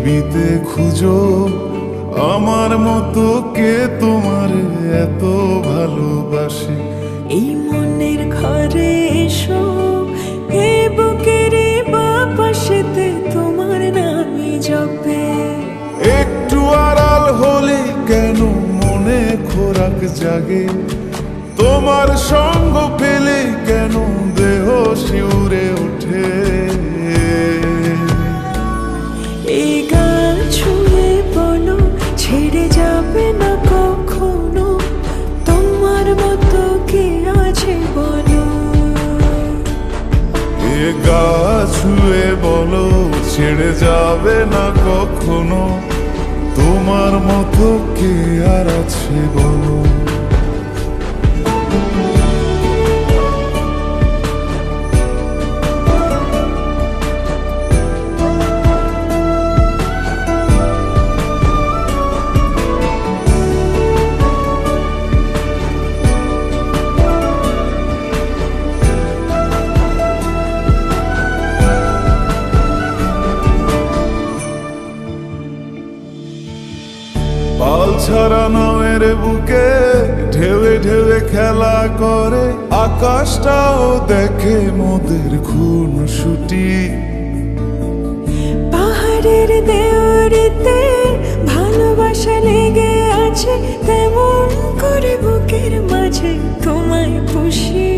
পৃথিবীতে খুঁজো আমার মতো কে তোমার এত ভালোবাসে। এই মনের ঘরে এসো, এ বুকের বাপাশেতে তোমার নামই জপে। একটু আড়াল হলে কেন মনে খোরাক জাগে, তোমার সঙ্গ পেলে কেন দেহ শিউরে ওঠে। এই গান ছুঁয়ে বলো ছেড়ে যাবে না কখনো, তোমার মতো কে আছে বলো। এ গা ছুঁয়ে বলো ছেড়ে যাবে না কখনো, তোমার মতো কে আর আছে বলো। পাল ছাড়া নামের বুকে ঢেউে ঢেউে খেলা করে, আকাশটাও দেখে মোদের খুন ছুটি। পাহাড়ের দেওয়ারিতে ভালোবাসা লেগে আছে, তেমন করে বুকের মাঝে তোমায় পুষি।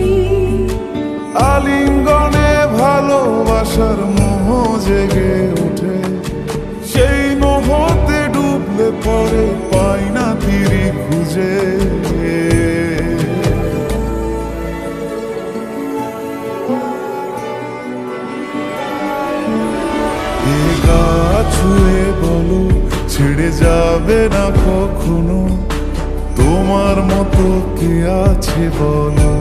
আলিঙ্গনে ভালোবাসার মোহ জেগে ওঠে, সেই মোহতে ডুবলে পরে পাই না তীরে খুঁজে। এ গা ছুঁয়ে বলো ছেড়ে যাবে না কখনো, তোমার মতো কে আছে বলো।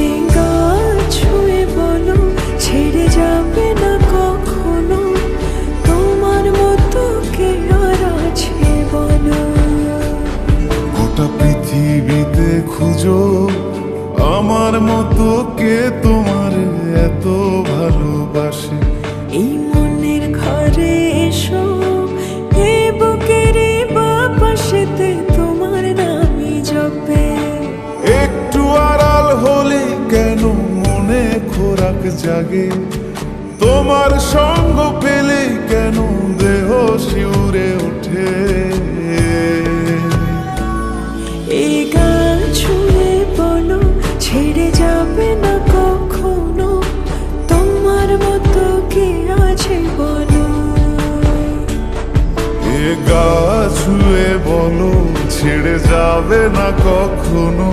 এই গান ছুঁয়ে বলো ছেড়ে যাবে না কখনো, তোমার মতো কে আর আছে বলো। গোটা পৃথিবীতে খুঁজো আমার মতো কে তোমার এত ভালোবাসে। এই মনের ঘরে এসো, এ বুকের বাপাশেতে তোমার নামই জপে। একটু আড়াল হলে কেন মনে খোরাক জাগে, তোমার সঙ্গ পেলে কেন দেহ শিউরে ওঠে। এই গান ছুঁয়ে বলো ছেড়ে যাবে না কখনো, তোমার মতো কে আছে বলো। এ গা ছুঁয়ে বলো ছেড়ে যাবে না কখনো,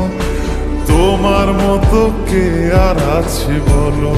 তোমার মতো কে আর আছে বলো।